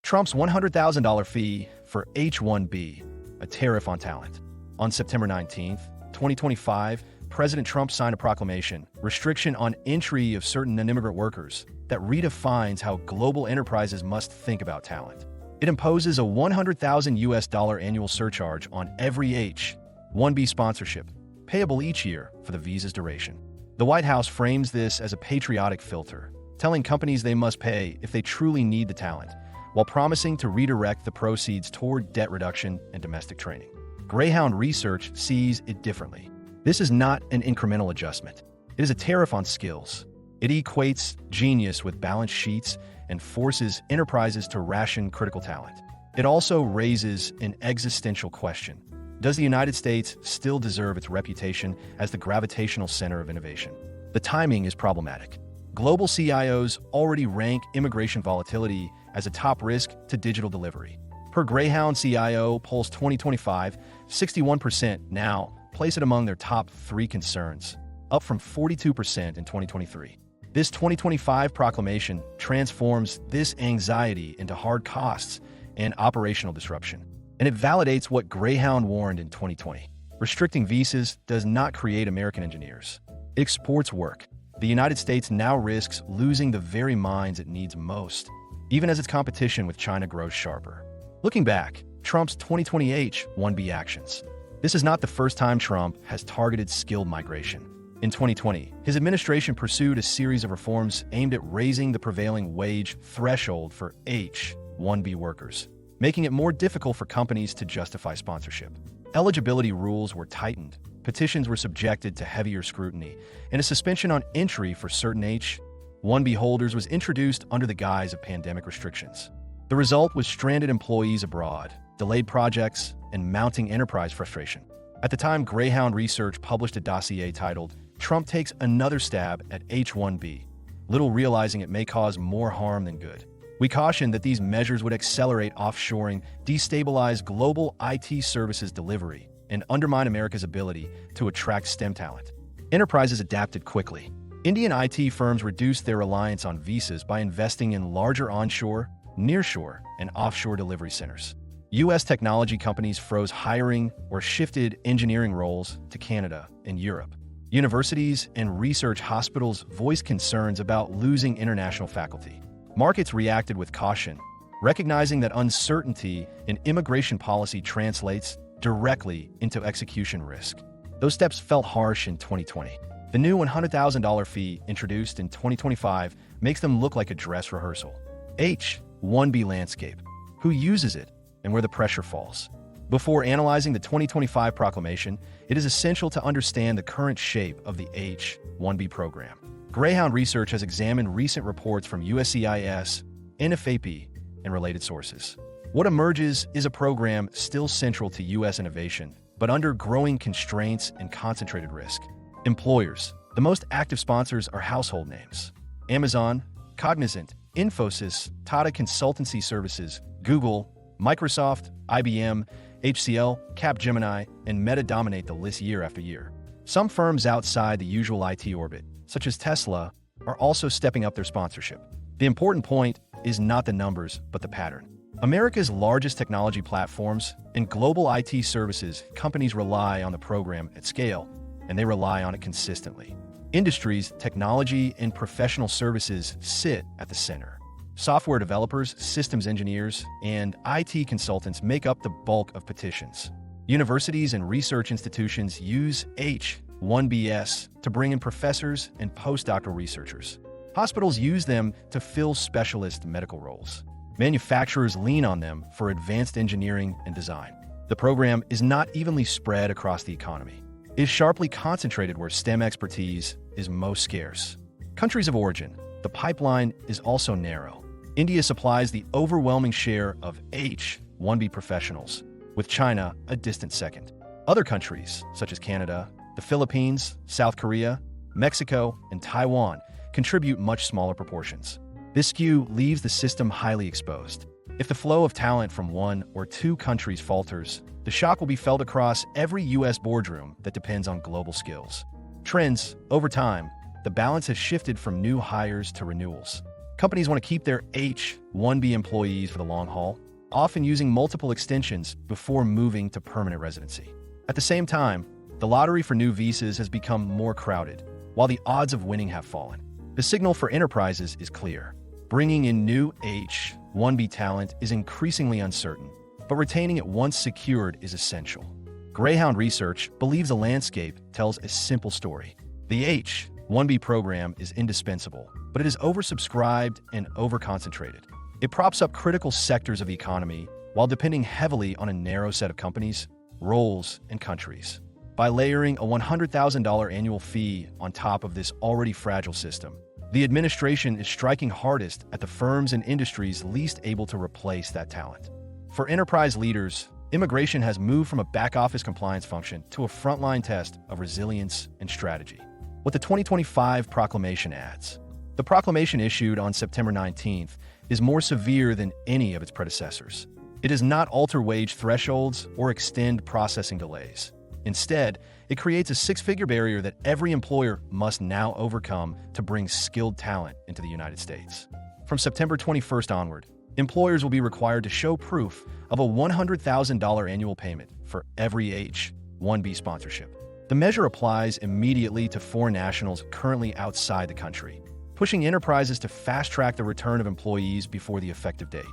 Trump's $100,000 fee for H1B, a tariff on talent. On September 19, 2025, President Trump signed a proclamation, restriction on entry of certain non-immigrant workers, that redefines how global enterprises must think about talent. It imposes a $100,000 annual surcharge on every H-1B sponsorship, payable each year for the visa's duration. The White House frames this as a patriotic filter, telling companies they must pay if they truly need the talent, while promising to redirect the proceeds toward debt reduction and domestic training. Greyhound Research sees it differently. This is not an incremental adjustment. It is a tariff on skills. It equates genius with balance sheets and forces enterprises to ration critical talent. It also raises an existential question. Does the United States still deserve its reputation as the gravitational center of innovation? The timing is problematic. Global CIOs already rank immigration volatility as a top risk to digital delivery. Per Greyhound CIO Pulse 2025, 61% now place it among their top 3 concerns, up from 42% in 2023. This 2025 proclamation transforms this anxiety into hard costs and operational disruption, and it validates what Greyhound warned in 2020. Restricting visas does not create American engineers. It exports work. The United States now risks losing the very minds it needs most, even as its competition with China grows sharper. Looking back, Trump's 2020 H1B actions. This is not the first time Trump has targeted skilled migration. In 2020, his administration pursued a series of reforms aimed at raising the prevailing wage threshold for H1B workers, making it more difficult for companies to justify sponsorship. Eligibility rules were tightened, petitions were subjected to heavier scrutiny, and a suspension on entry for certain H1B holders was introduced under the guise of pandemic restrictions. The result was stranded employees abroad, delayed projects, and mounting enterprise frustration. At the time, Greyhound Research published a dossier titled, "Trump Takes Another Stab at H1B," little realizing it may cause more harm than good. We cautioned that these measures would accelerate offshoring, destabilize global IT services delivery, and undermine America's ability to attract STEM talent. Enterprises adapted quickly. Indian IT firms reduced their reliance on visas by investing in larger onshore, nearshore, and offshore delivery centers. U.S. technology companies froze hiring or shifted engineering roles to Canada and Europe. Universities and research hospitals voiced concerns about losing international faculty. Markets reacted with caution, recognizing that uncertainty in immigration policy translates directly into execution risk. Those steps felt harsh in 2020. The new $100,000 fee introduced in 2025 makes them look like a dress rehearsal. H1B landscape. Who uses it and where the pressure falls? Before analyzing the 2025 proclamation, it is essential to understand the current shape of the H1B program. Greyhound Research has examined recent reports from USCIS, NFAP, and related sources. What emerges is a program still central to U.S. innovation, but under growing constraints and concentrated risk. Employers. The most active sponsors are household names: Amazon, Cognizant, Infosys, Tata Consultancy Services, Google, Microsoft, IBM, HCL, Capgemini, and Meta dominate the list year after year. Some firms outside the usual IT orbit, such as Tesla, are also stepping up their sponsorship. The important point is not the numbers, but the pattern. America's largest technology platforms and global IT services companies rely on the program at scale, and they rely on it consistently. Industries, technology, and professional services sit at the center. Software developers, systems engineers, and IT consultants make up the bulk of petitions. Universities and research institutions use H1Bs to bring in professors and postdoctoral researchers. Hospitals use them to fill specialist medical roles. Manufacturers lean on them for advanced engineering and design. The program is not evenly spread across the economy. It is sharply concentrated where STEM expertise is most scarce. Countries of origin. The pipeline is also narrow. India supplies the overwhelming share of H1B professionals, with China a distant second. Other countries, such as Canada, the Philippines, South Korea, Mexico, and Taiwan, contribute much smaller proportions. This skew leaves the system highly exposed. If the flow of talent from one or two countries falters, the shock will be felt across every U.S. boardroom that depends on global skills. Trends. Over time, the balance has shifted from new hires to renewals. Companies want to keep their H-1B employees for the long haul, often using multiple extensions before moving to permanent residency. At the same time, the lottery for new visas has become more crowded, while the odds of winning have fallen. The signal for enterprises is clear. Bringing in new H-1B talent is increasingly uncertain, but retaining it once secured is essential. Greyhound Research believes the landscape tells a simple story. The H-1B program is indispensable, but it is oversubscribed and overconcentrated. It props up critical sectors of the economy while depending heavily on a narrow set of companies, roles, and countries. By layering a $100,000 annual fee on top of this already fragile system, the administration is striking hardest at the firms and industries least able to replace that talent. For enterprise leaders, immigration has moved from a back-office compliance function to a frontline test of resilience and strategy. What the 2025 Proclamation adds. The Proclamation issued on September 19th is more severe than any of its predecessors. It does not alter wage thresholds or extend processing delays. Instead, it creates a six-figure barrier that every employer must now overcome to bring skilled talent into the United States. From September 21st onward, employers will be required to show proof of a $100,000 annual payment for every H-1B sponsorship. The measure applies immediately to foreign nationals currently outside the country, pushing enterprises to fast-track the return of employees before the effective date.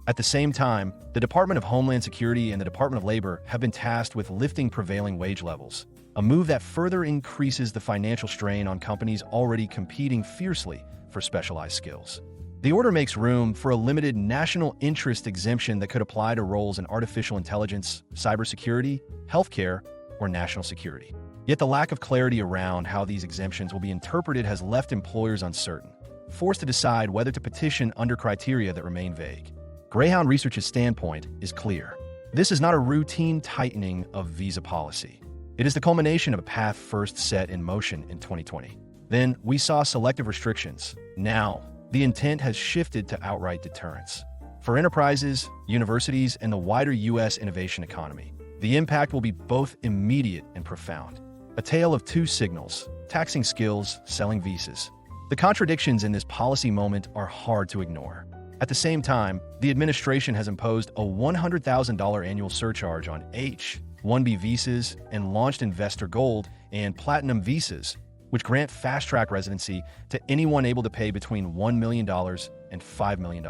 At the same time, the Department of Homeland Security and the Department of Labor have been tasked with lifting prevailing wage levels, a move that further increases the financial strain on companies already competing fiercely for specialized skills. The order makes room for a limited national interest exemption that could apply to roles in artificial intelligence, cybersecurity, healthcare, or national security. Yet the lack of clarity around how these exemptions will be interpreted has left employers uncertain, forced to decide whether to petition under criteria that remain vague. Greyhound Research's standpoint is clear. This is not a routine tightening of visa policy. It is the culmination of a path first set in motion in 2020. Then we saw selective restrictions. Now, the intent has shifted to outright deterrence. For enterprises, universities, and the wider U.S. innovation economy, the impact will be both immediate and profound. A tale of two signals: taxing skills, selling visas. The contradictions in this policy moment are hard to ignore. At the same time, the administration has imposed a $100,000 annual surcharge on H-1B visas and launched Investor Gold and Platinum visas, which grant fast-track residency to anyone able to pay between $1 million and $5 million.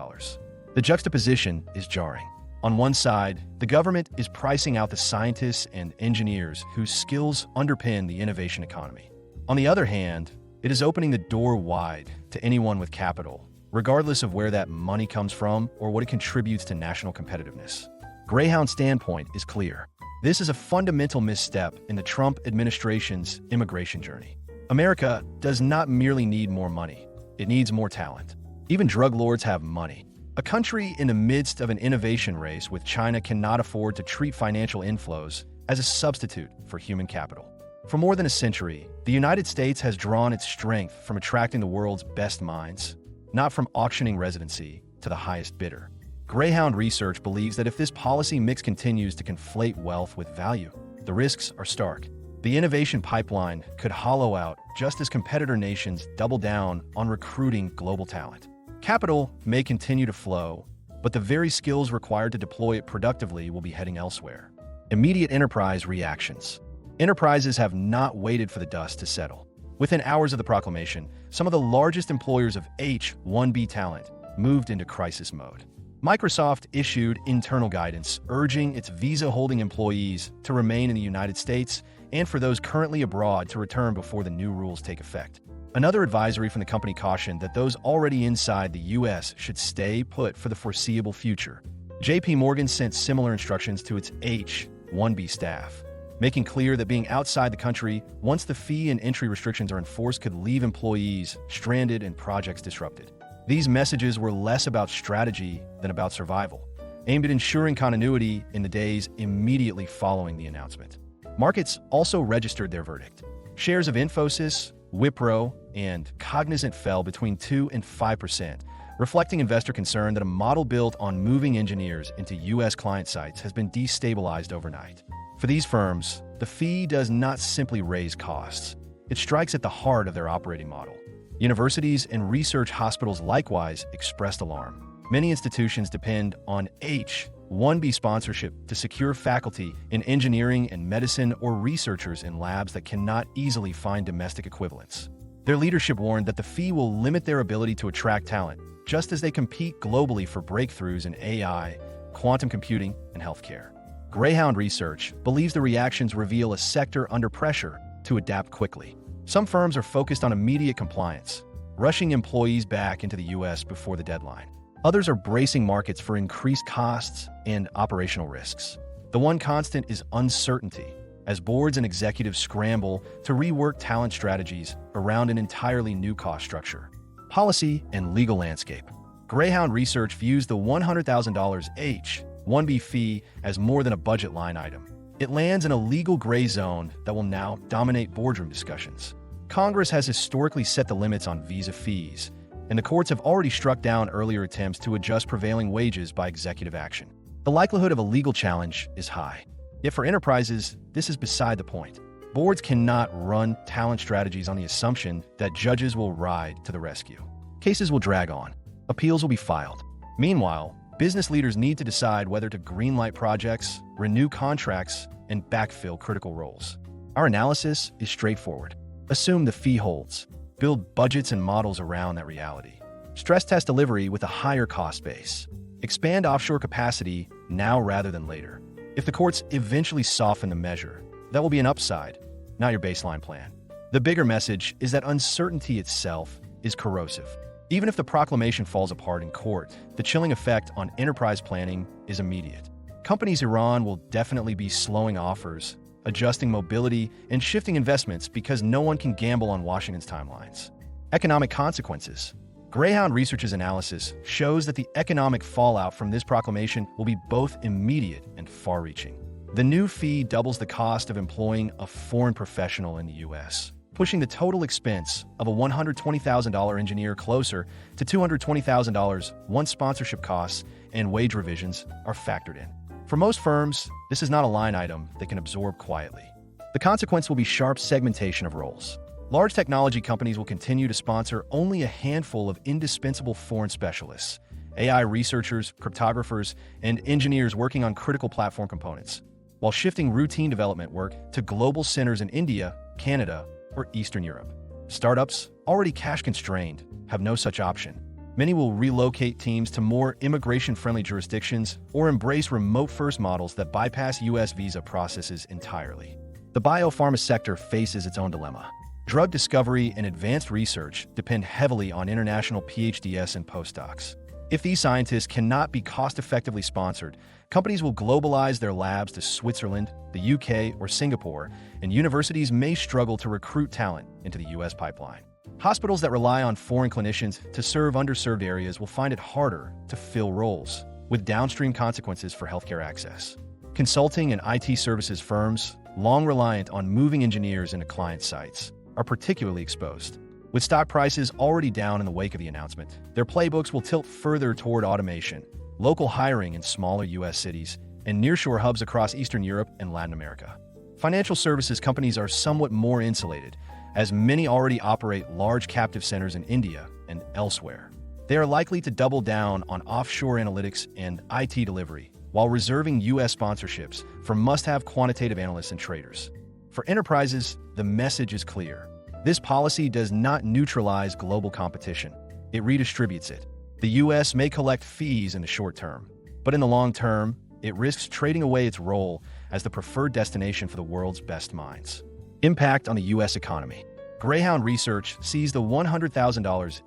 The juxtaposition is jarring. On one side, the government is pricing out the scientists and engineers whose skills underpin the innovation economy. On the other hand, it is opening the door wide to anyone with capital, regardless of where that money comes from or what it contributes to national competitiveness. Greyhound Standpoint is clear. This is a fundamental misstep in the Trump administration's immigration journey. America does not merely need more money, it needs more talent. Even drug lords have money. A country in the midst of an innovation race with China cannot afford to treat financial inflows as a substitute for human capital. For more than a century, the United States has drawn its strength from attracting the world's best minds, not from auctioning residency to the highest bidder. Greyhound Research believes that if this policy mix continues to conflate wealth with value, the risks are stark. The innovation pipeline could hollow out just as competitor nations double down on recruiting global talent. Capital may continue to flow, but the very skills required to deploy it productively will be heading elsewhere. Immediate enterprise reactions. Enterprises have not waited for the dust to settle. Within hours of the proclamation, some of the largest employers of H-1B talent moved into crisis mode. Microsoft issued internal guidance urging its visa-holding employees to remain in the United States and for those currently abroad to return before the new rules take effect. Another advisory from the company cautioned that those already inside the U.S. should stay put for the foreseeable future. J.P. Morgan sent similar instructions to its H-1B staff, making clear that being outside the country once the fee and entry restrictions are enforced could leave employees stranded and projects disrupted. These messages were less about strategy than about survival, aimed at ensuring continuity in the days immediately following the announcement. Markets also registered their verdict. Shares of Infosys, Wipro, and Cognizant fell between 2% and 5%, reflecting investor concern that a model built on moving engineers into U.S. client sites has been destabilized overnight. For these firms, the fee does not simply raise costs. It strikes at the heart of their operating model. Universities and research hospitals likewise expressed alarm. Many institutions depend on H1B sponsorship to secure faculty in engineering and medicine or researchers in labs that cannot easily find domestic equivalents. Their leadership warned that the fee will limit their ability to attract talent, just as they compete globally for breakthroughs in AI, quantum computing, and healthcare. Greyhound Research believes the reactions reveal a sector under pressure to adapt quickly. Some firms are focused on immediate compliance, rushing employees back into the U.S. before the deadline. Others are bracing markets for increased costs and operational risks. The one constant is uncertainty, as boards and executives scramble to rework talent strategies around an entirely new cost structure. Policy and legal landscape. Greyhound Research views the $100,000 H1B fee as more than a budget line item. It lands in a legal gray zone that will now dominate boardroom discussions. Congress has historically set the limits on visa fees, and the courts have already struck down earlier attempts to adjust prevailing wages by executive action. The likelihood of a legal challenge is high. Yet for enterprises, this is beside the point. Boards cannot run talent strategies on the assumption that judges will ride to the rescue. Cases will drag on. Appeals will be filed. Meanwhile, business leaders need to decide whether to greenlight projects, renew contracts, and backfill critical roles. Our analysis is straightforward. Assume the fee holds. Build budgets and models around that reality. Stress test delivery with a higher cost base. Expand offshore capacity now rather than later. If the courts eventually soften the measure, that will be an upside, not your baseline plan. The bigger message is that uncertainty itself is corrosive. Even if the proclamation falls apart in court, the chilling effect on enterprise planning is immediate. Companies Iran will definitely be slowing offers, adjusting mobility, and shifting investments because no one can gamble on Washington's timelines. Economic consequences. Greyhound Research's analysis shows that the economic fallout from this proclamation will be both immediate and far-reaching. The new fee doubles the cost of employing a foreign professional in the U.S., pushing the total expense of a $120,000 engineer closer to $220,000 once sponsorship costs and wage revisions are factored in. For most firms, this is not a line item they can absorb quietly. The consequence will be sharp segmentation of roles. Large technology companies will continue to sponsor only a handful of indispensable foreign specialists, AI researchers, cryptographers, and engineers working on critical platform components, while shifting routine development work to global centers in India, Canada, or Eastern Europe. Startups, already cash-constrained, have no such option. Many will relocate teams to more immigration-friendly jurisdictions or embrace remote-first models that bypass U.S. visa processes entirely. The biopharma sector faces its own dilemma. Drug discovery and advanced research depend heavily on international PhDs and postdocs. If these scientists cannot be cost-effectively sponsored, companies will globalize their labs to Switzerland, the UK, or Singapore, and universities may struggle to recruit talent into the U.S. pipeline. Hospitals that rely on foreign clinicians to serve underserved areas will find it harder to fill roles, with downstream consequences for healthcare access. Consulting and IT services firms, long reliant on moving engineers into client sites, are particularly exposed. With stock prices already down in the wake of the announcement, their playbooks will tilt further toward automation, local hiring in smaller U.S. cities, and nearshore hubs across Eastern Europe and Latin America. Financial services companies are somewhat more insulated, as many already operate large captive centers in India and elsewhere. They are likely to double down on offshore analytics and IT delivery, while reserving U.S. sponsorships for must-have quantitative analysts and traders. For enterprises, the message is clear. This policy does not neutralize global competition. It redistributes it. The U.S. may collect fees in the short term, but in the long term, it risks trading away its role as the preferred destination for the world's best minds. Impact on the U.S. economy. Greyhound Research sees the $100,000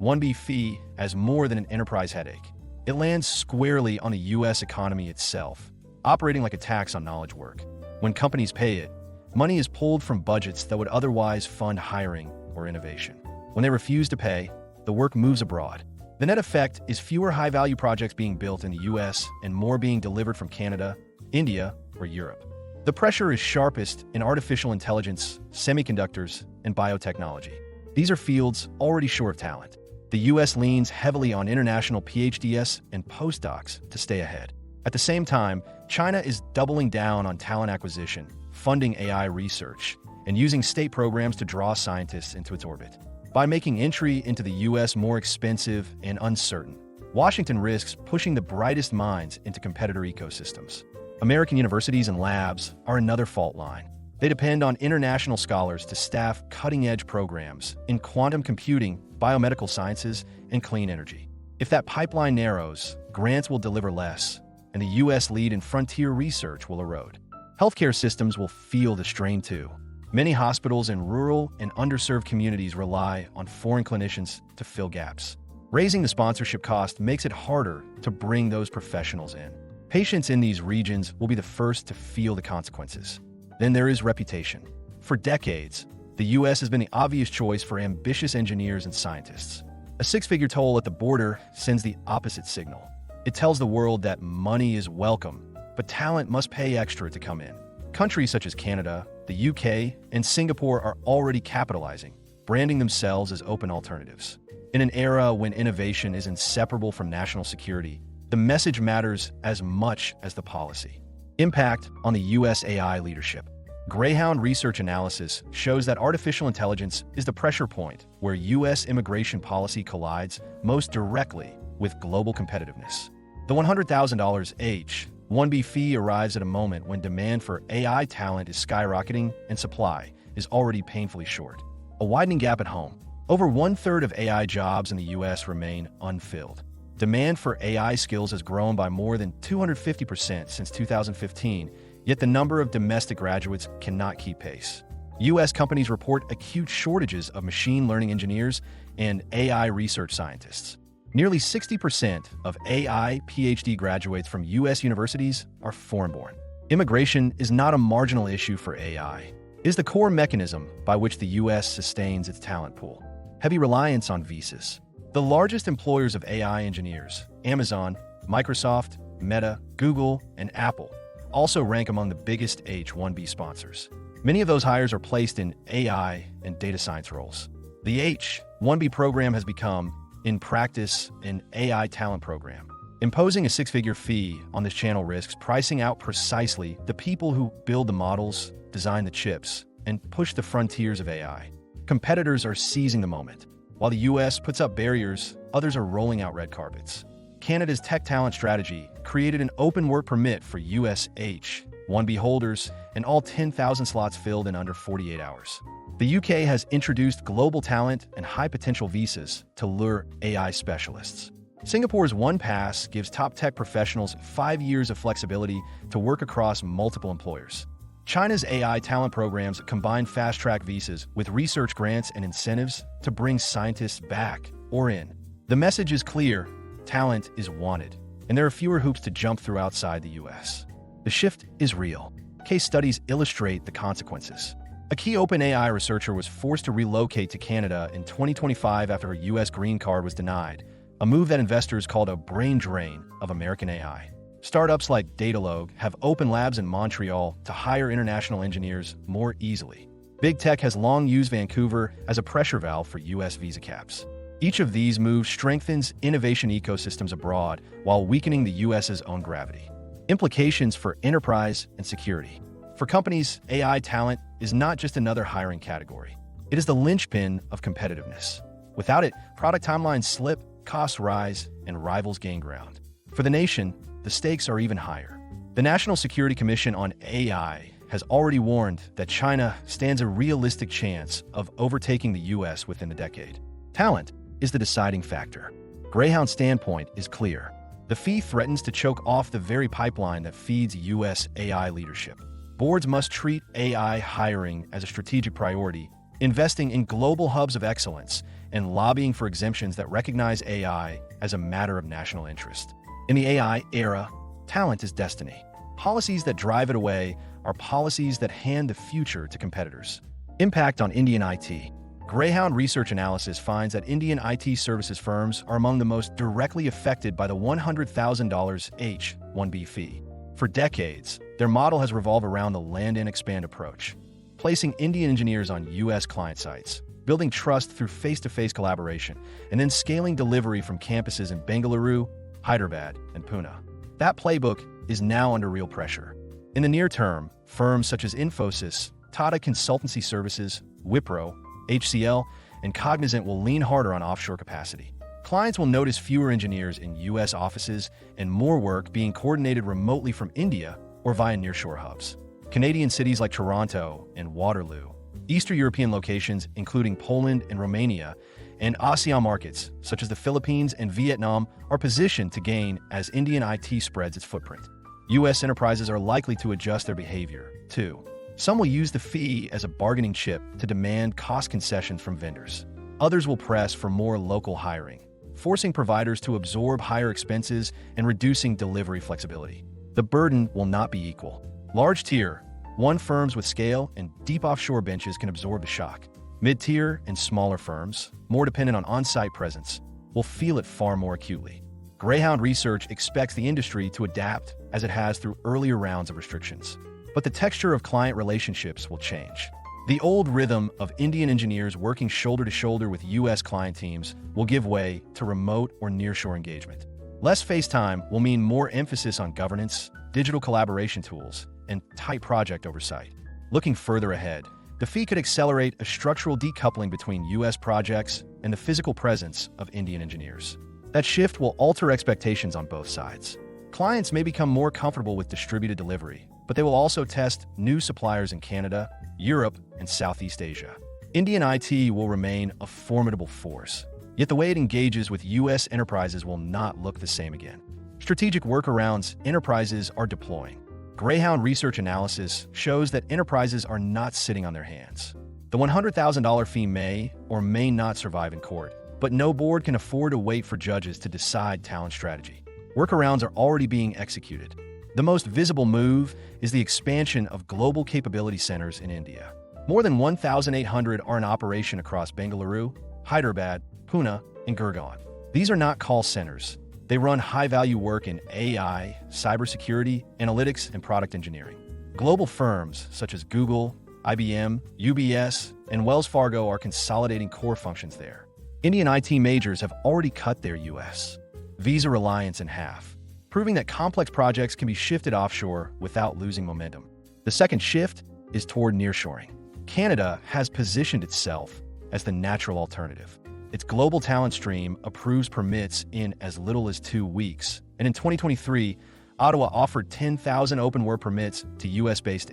H1B fee as more than an enterprise headache. It lands squarely on the U.S. economy itself, operating like a tax on knowledge work. When companies pay it, money is pulled from budgets that would otherwise fund hiring or innovation. When they refuse to pay, the work moves abroad. The net effect is fewer high-value projects being built in the U.S. and more being delivered from Canada, India, or Europe. The pressure is sharpest in artificial intelligence, semiconductors, and biotechnology. These are fields already short of talent. The U.S. leans heavily on international PhDs and postdocs to stay ahead. At the same time, China is doubling down on talent acquisition, funding AI research, and using state programs to draw scientists into its orbit. by making entry into the U.S. more expensive and uncertain. Washington risks pushing the brightest minds into competitor ecosystems. American universities and labs are another fault line. They depend on international scholars to staff cutting-edge programs in quantum computing, biomedical sciences, and clean energy. If that pipeline narrows, grants will deliver less, and the U.S. lead in frontier research will erode. Healthcare systems will feel the strain too. Many hospitals in rural and underserved communities rely on foreign clinicians to fill gaps. Raising the sponsorship cost makes it harder to bring those professionals in. Patients in these regions will be the first to feel the consequences. Then there is reputation. For decades, the U.S. has been the obvious choice for ambitious engineers and scientists. A six-figure toll at the border sends the opposite signal. It tells the world that money is welcome, but talent must pay extra to come in. Countries such as Canada, the UK, and Singapore are already capitalizing, branding themselves as open alternatives. In an era when innovation is inseparable from national security, the message matters as much as the policy. Impact on the U.S. AI leadership. Greyhound Research analysis shows that artificial intelligence is the pressure point where U.S. immigration policy collides most directly with global competitiveness. The $100,000 H1B fee arrives at a moment when demand for AI talent is skyrocketing and supply is already painfully short. A widening gap at home. Over one-third of AI jobs in the U.S. remain unfilled. Demand for AI skills has grown by more than 250% since 2015, yet the number of domestic graduates cannot keep pace. U.S. companies report acute shortages of machine learning engineers and AI research scientists. Nearly 60% of AI PhD graduates from U.S. universities are foreign-born. Immigration is not a marginal issue for AI. It is the core mechanism by which the U.S. sustains its talent pool. Heavy reliance on visas. The largest employers of AI engineers, Amazon, Microsoft, Meta, Google, and Apple, also rank among the biggest H1B sponsors. Many of those hires are placed in AI and data science roles. The H1B program has become, in practice, an AI talent program. Imposing a six-figure fee on this channel risks pricing out precisely the people who build the models, design the chips, and push the frontiers of AI. Competitors are seizing the moment. While the U.S. puts up barriers, others are rolling out red carpets. Canada's tech talent strategy created an open work permit for U.S. H1B holders and all 10,000 slots filled in under 48 hours. The UK has introduced global talent and high-potential visas to lure AI specialists. Singapore's One Pass gives top tech professionals 5 years of flexibility to work across multiple employers. China's AI talent programs combine fast-track visas with research grants and incentives to bring scientists back or in. The message is clear: talent is wanted, and there are fewer hoops to jump through outside the U.S. The shift is real. Case studies illustrate the consequences. A key OpenAI researcher was forced to relocate to Canada in 2025 after a U.S. green card was denied, a move that investors called a brain drain of American AI. Startups like Datalogue have open labs in Montreal to hire international engineers more easily. Big Tech has long used Vancouver as a pressure valve for U.S. visa caps. Each of these moves strengthens innovation ecosystems abroad while weakening the U.S.'s own gravity. Implications for enterprise and security. For companies, AI talent is not just another hiring category. It is the linchpin of competitiveness. Without it, product timelines slip, costs rise, and rivals gain ground. For the nation, the stakes are even higher. The National Security Commission on AI has already warned that China stands a realistic chance of overtaking the U.S. within the decade. Talent is the deciding factor. Greyhound Standpoint is clear. The fee threatens to choke off the very pipeline that feeds U.S. AI leadership. Boards must treat AI hiring as a strategic priority, investing in global hubs of excellence and lobbying for exemptions that recognize AI as a matter of national interest. In the AI era, talent is destiny. Policies that drive it away are policies that hand the future to competitors. Impact on Indian IT. Greyhound Research analysis finds that Indian IT services firms are among the most directly affected by the $100,000 H-1B fee. For decades, their model has revolved around the land and expand approach, placing Indian engineers on U.S. client sites, building trust through face-to-face collaboration, and then scaling delivery from campuses in Bengaluru, Hyderabad, and Pune. That playbook is now under real pressure. In the near term, firms such as Infosys, Tata Consultancy Services, Wipro, HCL, and Cognizant will lean harder on offshore capacity. Clients will notice fewer engineers in U.S. offices and more work being coordinated remotely from India or via nearshore hubs. Canadian cities like Toronto and Waterloo, Eastern European locations including Poland and Romania, and ASEAN markets such as the Philippines and Vietnam are positioned to gain as Indian IT spreads its footprint. U.S. enterprises are likely to adjust their behavior, too. Some will use the fee as a bargaining chip to demand cost concessions from vendors. Others will press for more local hiring, forcing providers to absorb higher expenses and reducing delivery flexibility. The burden will not be equal. Large Tier 1 firms with scale and deep offshore benches can absorb the shock. Mid-tier and smaller firms, more dependent on on-site presence, will feel it far more acutely. Greyhound Research expects the industry to adapt as it has through earlier rounds of restrictions. But the texture of client relationships will change. The old rhythm of Indian engineers working shoulder to shoulder with U.S. client teams will give way to remote or nearshore engagement. Less face time will mean more emphasis on governance, digital collaboration tools, and tight project oversight. Looking further ahead, the fee could accelerate a structural decoupling between U.S. projects and the physical presence of Indian engineers. That shift will alter expectations on both sides. Clients may become more comfortable with distributed delivery, but they will also test new suppliers in Canada, Europe, and Southeast Asia. Indian IT will remain a formidable force, yet the way it engages with U.S. enterprises will not look the same again. Strategic workarounds enterprises are deploying. Greyhound Research analysis shows that enterprises are not sitting on their hands. The $100,000 fee may or may not survive in court, but no board can afford to wait for judges to decide talent strategy. Workarounds are already being executed. The most visible move is the expansion of global capability centers in India. More than 1,800 are in operation across Bengaluru, Hyderabad, Pune, and Gurgaon. These are not call centers. They run high-value work in AI, cybersecurity, analytics, and product engineering. Global firms such as Google, IBM, UBS, and Wells Fargo are consolidating core functions there. Indian IT majors have already cut their U.S. visa reliance in half, proving that complex projects can be shifted offshore without losing momentum. The second shift is toward nearshoring. Canada has positioned itself as the natural alternative. Its global talent stream approves permits in as little as 2 weeks, and in 2023, Ottawa offered 10,000 open work permits to U.S.-based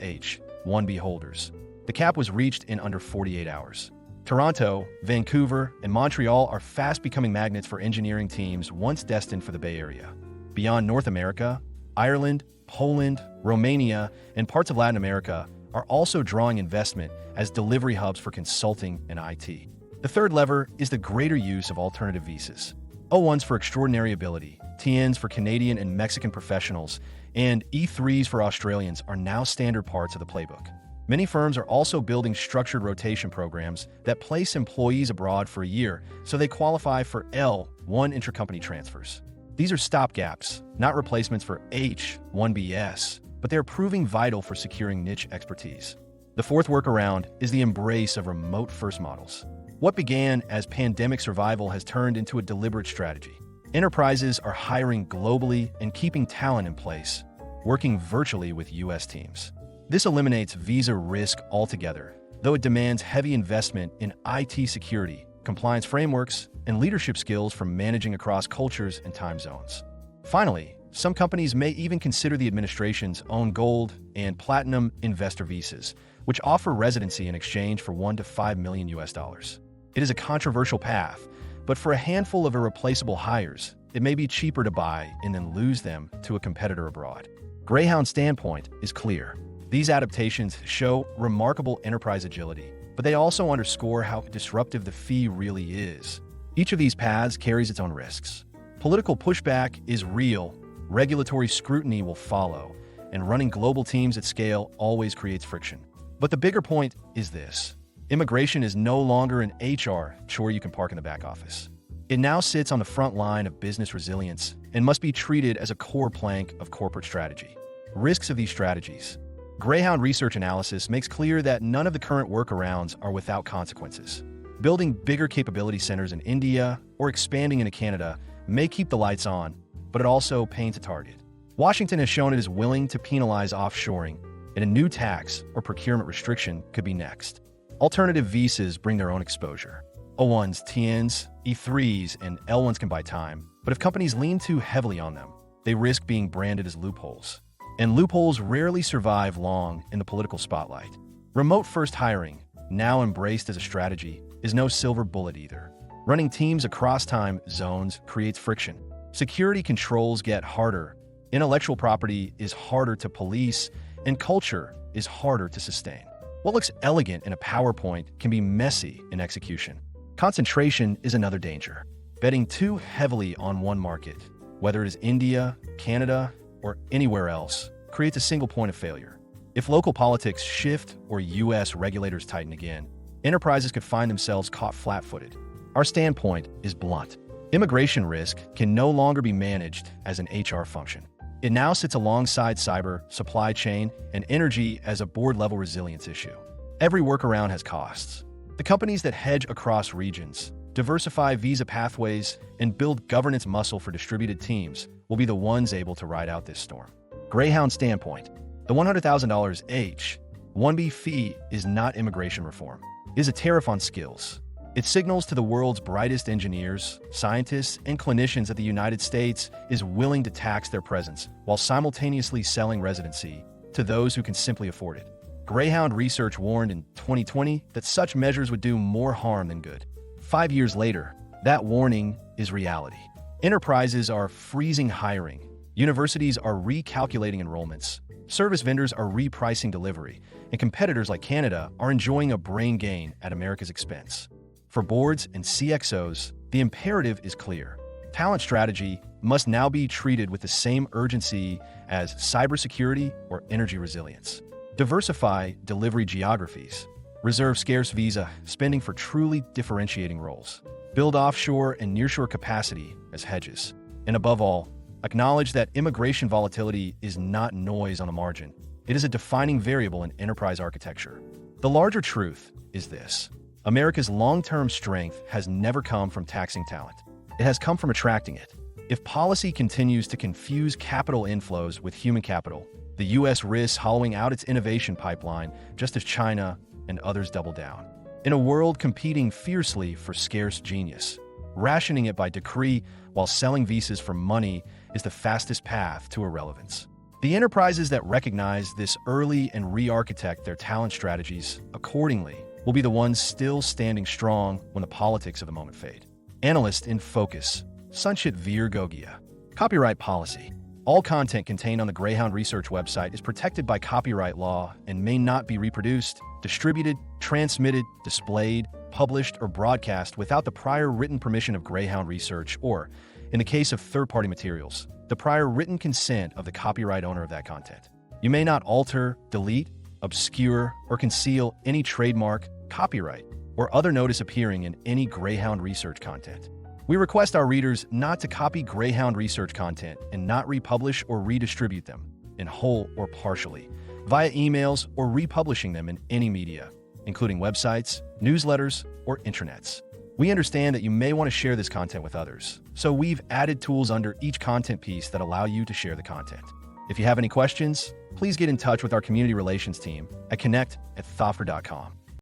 H1B holders. The cap was reached in under 48 hours. Toronto, Vancouver, and Montreal are fast becoming magnets for engineering teams once destined for the Bay Area. Beyond North America, Ireland, Poland, Romania, and parts of Latin America are also drawing investment as delivery hubs for consulting and IT. The third lever is the greater use of alternative visas. O1s for extraordinary ability, TNs for Canadian and Mexican professionals, and E3s for Australians are now standard parts of the playbook. Many firms are also building structured rotation programs that place employees abroad for a year so they qualify for L1 intracompany transfers. These are stopgaps, not replacements for H1Bs, but they are proving vital for securing niche expertise. The fourth workaround is the embrace of remote-first models. What began as pandemic survival has turned into a deliberate strategy. Enterprises are hiring globally and keeping talent in place, working virtually with U.S. teams. This eliminates visa risk altogether, though it demands heavy investment in IT security, compliance frameworks, and leadership skills from managing across cultures and time zones. Finally, some companies may even consider the administration's own gold and platinum investor visas, which offer residency in exchange for $1 to $5 million US. It is a controversial path, but for a handful of irreplaceable hires, it may be cheaper to buy and then lose them to a competitor abroad. Greyhound Standpoint is clear. These adaptations show remarkable enterprise agility, but they also underscore how disruptive the fee really is. Each of these paths carries its own risks. Political pushback is real, regulatory scrutiny will follow, and running global teams at scale always creates friction. But the bigger point is this. Immigration is no longer an HR chore you can park in the back office. It now sits on the front line of business resilience and must be treated as a core plank of corporate strategy. Risks of these strategies. Greyhound Research analysis makes clear that none of the current workarounds are without consequences. Building bigger capability centers in India or expanding into Canada may keep the lights on, but it also paints a target. Washington has shown it is willing to penalize offshoring, and a new tax or procurement restriction could be next. Alternative visas bring their own exposure. O1s, TNs, E3s, and L1s can buy time, but if companies lean too heavily on them, they risk being branded as loopholes. And loopholes rarely survive long in the political spotlight. Remote-first hiring, now embraced as a strategy, is no silver bullet either. Running teams across time zones creates friction. Security controls get harder, intellectual property is harder to police, and culture is harder to sustain. What looks elegant in a PowerPoint can be messy in execution. Concentration is another danger. Betting too heavily on one market, whether it is India, Canada, or anywhere else, creates a single point of failure. If local politics shift or U.S. regulators tighten again, enterprises could find themselves caught flat-footed. Our standpoint is blunt. Immigration risk can no longer be managed as an HR function. It now sits alongside cyber, supply chain, and energy as a board-level resilience issue. Every workaround has costs. The companies that hedge across regions, diversify visa pathways, and build governance muscle for distributed teams will be the ones able to ride out this storm. Greyhound Standpoint. The $100,000 H1B fee is not immigration reform. It is a tariff on skills. It signals to the world's brightest engineers, scientists, and clinicians that the United States is willing to tax their presence while simultaneously selling residency to those who can simply afford it. Greyhound Research warned in 2020 that such measures would do more harm than good. 5 years later, that warning is reality. Enterprises are freezing hiring. Universities are recalculating enrollments. Service vendors are repricing delivery. And competitors like Canada are enjoying a brain gain at America's expense. For boards and CXOs, the imperative is clear. Talent strategy must now be treated with the same urgency as cybersecurity or energy resilience. Diversify delivery geographies. Reserve scarce visa spending for truly differentiating roles. Build offshore and nearshore capacity as hedges. And above all, acknowledge that immigration volatility is not noise on the margin. It is a defining variable in enterprise architecture. The larger truth is this. America's long-term strength has never come from taxing talent. It has come from attracting it. If policy continues to confuse capital inflows with human capital, the U.S. risks hollowing out its innovation pipeline just as China and others double down. In a world competing fiercely for scarce genius, rationing it by decree while selling visas for money is the fastest path to irrelevance. The enterprises that recognize this early and re-architect their talent strategies accordingly will be the ones still standing strong when the politics of the moment fade. Analyst in focus. Sanchit Gogia. Copyright policy. All content contained on the Greyhound Research website is protected by copyright law and may not be reproduced, distributed, transmitted, displayed, published, or broadcast without the prior written permission of Greyhound Research or, in the case of third-party materials, the prior written consent of the copyright owner of that content. You may not alter, delete, obscure, or conceal any trademark, copyright, or other notice appearing in any Greyhound Research content. We request our readers not to copy Greyhound Research content and not republish or redistribute them, in whole or partially, via emails or republishing them in any media, including websites, newsletters, or intranets. We understand that you may want to share this content with others, so we've added tools under each content piece that allow you to share the content. If you have any questions, please get in touch with our community relations team at connect@thoffer.com.